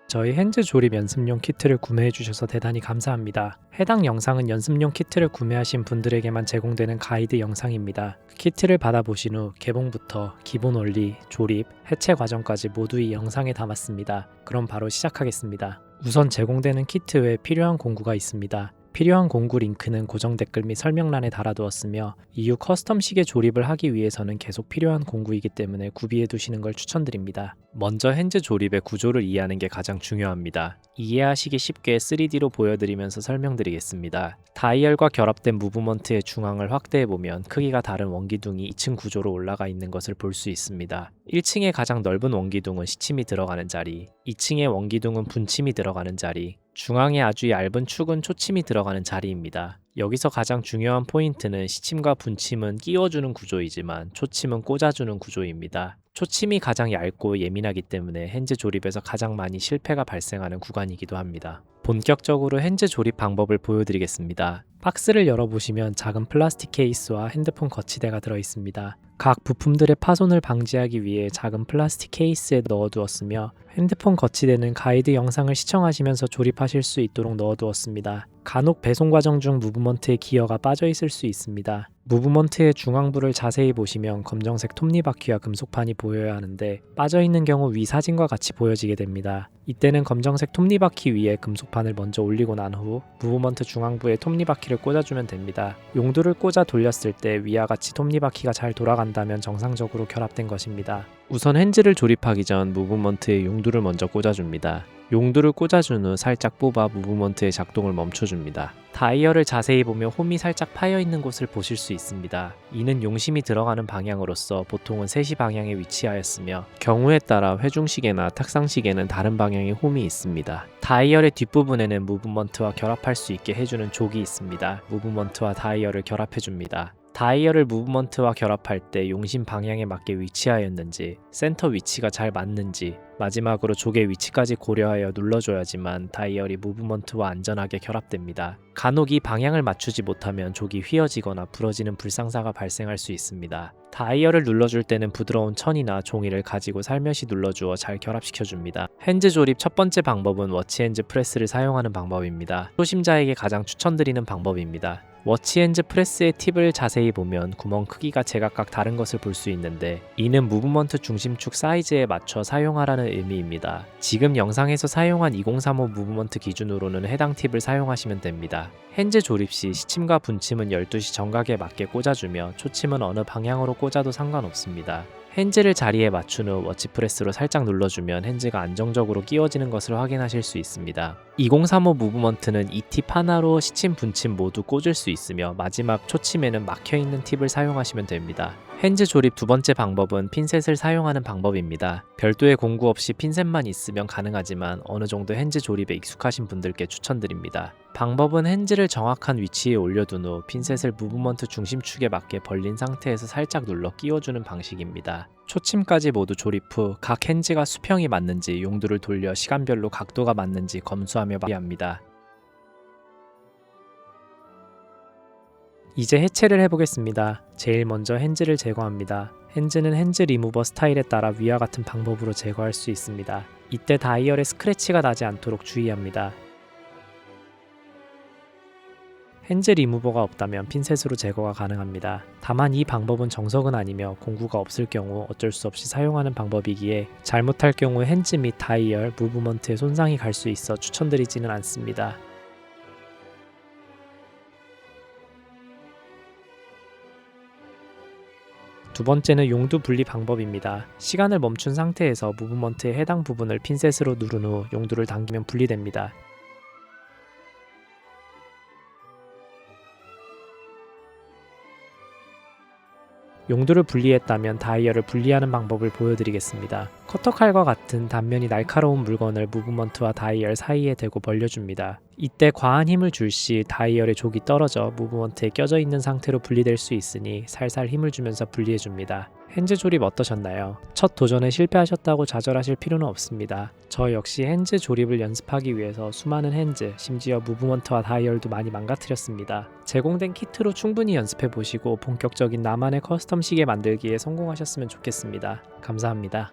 저희 핸즈 조립 연습용 키트를 구매해 주셔서 대단히 감사합니다. 해당 영상은 연습용 키트를 구매하신 분들에게만 제공되는 가이드 영상입니다. 키트를 받아보신 후 개봉부터 기본 원리, 조립, 해체 과정까지 모두 이 영상에 담았습니다. 그럼 바로 시작하겠습니다. 우선 제공되는 키트 외에 필요한 공구가 있습니다. 필요한 공구 링크는 고정 댓글 및 설명란에 달아두었으며 이후 커스텀 시계 조립을 하기 위해서는 계속 필요한 공구이기 때문에 구비해 두시는 걸 추천드립니다. 먼저 핸즈 조립의 구조를 이해하는 게 가장 중요합니다. 이해하시기 쉽게 3D로 보여드리면서 설명드리겠습니다. 다이얼과 결합된 무브먼트의 중앙을 확대해보면 크기가 다른 원기둥이 2층 구조로 올라가 있는 것을 볼 수 있습니다. 1층의 가장 넓은 원기둥은 시침이 들어가는 자리, 2층의 원기둥은 분침이 들어가는 자리, 중앙에 아주 얇은 축은 초침이 들어가는 자리입니다. 여기서 가장 중요한 포인트는 시침과 분침은 끼워주는 구조이지만 초침은 꽂아주는 구조입니다. 초침이 가장 얇고 예민하기 때문에 핸즈 조립에서 가장 많이 실패가 발생하는 구간이기도 합니다. 본격적으로 핸즈 조립 방법을 보여드리겠습니다. 박스를 열어보시면 작은 플라스틱 케이스와 핸드폰 거치대가 들어있습니다. 각 부품들의 파손을 방지하기 위해 작은 플라스틱 케이스에 넣어두었으며 핸드폰 거치대는 가이드 영상을 시청하시면서 조립하실 수 있도록 넣어두었습니다. 간혹 배송 과정 중 무브먼트의 기어가 빠져 있을 수 있습니다. 무브먼트의 중앙부를 자세히 보시면 검정색 톱니바퀴와 금속판이 보여야 하는데 빠져있는 경우 위 사진과 같이 보여지게 됩니다. 이때는 검정색 톱니바퀴 위에 금속판을 먼저 올리고 난 후 무브먼트 중앙부에 톱니바퀴를 꽂아주면 됩니다. 용두를 꽂아 돌렸을 때 위와 같이 톱니바퀴가 잘 돌아간다면 정상적으로 결합된 것입니다. 우선 핸즈를 조립하기 전 무브먼트에 용두를 먼저 꽂아줍니다. 용두를 꽂아준 후 살짝 뽑아 무브먼트의 작동을 멈춰줍니다. 다이얼을 자세히 보면 홈이 살짝 파여있는 곳을 보실 수 있습니다. 이는 용심이 들어가는 방향으로서 보통은 3시 방향에 위치하였으며 경우에 따라 회중시계나 탁상시계는 다른 방향에 홈이 있습니다. 다이얼의 뒷부분에는 무브먼트와 결합할 수 있게 해주는 족이 있습니다. 무브먼트와 다이얼을 결합해줍니다. 다이얼을 무브먼트와 결합할 때 용심 방향에 맞게 위치하였는지, 센터 위치가 잘 맞는지, 마지막으로 족의 위치까지 고려하여 눌러줘야지만 다이얼이 무브먼트와 안전하게 결합됩니다. 간혹 이 방향을 맞추지 못하면 족이 휘어지거나 부러지는 불상사가 발생할 수 있습니다. 다이얼을 눌러줄 때는 부드러운 천이나 종이를 가지고 살며시 눌러주어 잘 결합시켜줍니다. 핸즈 조립 첫 번째 방법은 워치 핸즈 프레스를 사용하는 방법입니다. 초심자에게 가장 추천드리는 방법입니다. 워치 핸즈 프레스의 팁을 자세히 보면 구멍 크기가 제각각 다른 것을 볼 수 있는데 이는 무브먼트 중심축 사이즈에 맞춰 사용하라는 의미입니다. 지금 영상에서 사용한 2035 무브먼트 기준으로는 해당 팁을 사용하시면 됩니다. 핸즈 조립 시 시침과 분침은 12시 정각에 맞게 꽂아주며 초침은 어느 방향으로 꽂아도 상관없습니다. 핸즈를 자리에 맞춘 후 워치프레스로 살짝 눌러주면 핸즈가 안정적으로 끼워지는 것을 확인하실 수 있습니다. 2035 무브먼트는 이 팁 하나로 시침, 분침 모두 꽂을 수 있으며 마지막 초침에는 막혀있는 팁을 사용하시면 됩니다. 핸즈 조립 두 번째 방법은 핀셋을 사용하는 방법입니다. 별도의 공구 없이 핀셋만 있으면 가능하지만 어느 정도 핸즈 조립에 익숙하신 분들께 추천드립니다. 방법은 핸즈를 정확한 위치에 올려둔 후 핀셋을 무브먼트 중심축에 맞게 벌린 상태에서 살짝 눌러 끼워주는 방식입니다. 초침까지 모두 조립 후 각 핸즈가 수평이 맞는지 용두를 돌려 시간별로 각도가 맞는지 검수하며 마무리합니다. 이제 해체를 해보겠습니다. 제일 먼저 핸즈를 제거합니다. 핸즈는 핸즈 리무버 스타일에 따라 위와 같은 방법으로 제거할 수 있습니다. 이때 다이얼에 스크래치가 나지 않도록 주의합니다. 핸즈 리무버가 없다면 핀셋으로 제거가 가능합니다. 다만 이 방법은 정석은 아니며 공구가 없을 경우 어쩔 수 없이 사용하는 방법이기에 잘못할 경우 핸즈 및 다이얼, 무브먼트에 손상이 갈 수 있어 추천드리지는 않습니다. 두 번째는 용두 분리 방법입니다. 시간을 멈춘 상태에서 무브먼트의 해당 부분을 핀셋으로 누른 후 용두를 당기면 분리됩니다. 용두를 분리했다면 다이얼을 분리하는 방법을 보여드리겠습니다. 커터칼과 같은 단면이 날카로운 물건을 무브먼트와 다이얼 사이에 대고 벌려줍니다. 이때 과한 힘을 줄 시 다이얼의 족이 떨어져 무브먼트에 껴져 있는 상태로 분리될 수 있으니 살살 힘을 주면서 분리해줍니다. 핸즈 조립 어떠셨나요? 첫 도전에 실패하셨다고 좌절하실 필요는 없습니다. 저 역시 핸즈 조립을 연습하기 위해서 수많은 핸즈, 심지어 무브먼트와 다이얼도 많이 망가뜨렸습니다. 제공된 키트로 충분히 연습해보시고 본격적인 나만의 커스텀 시계 만들기에 성공하셨으면 좋겠습니다. 감사합니다.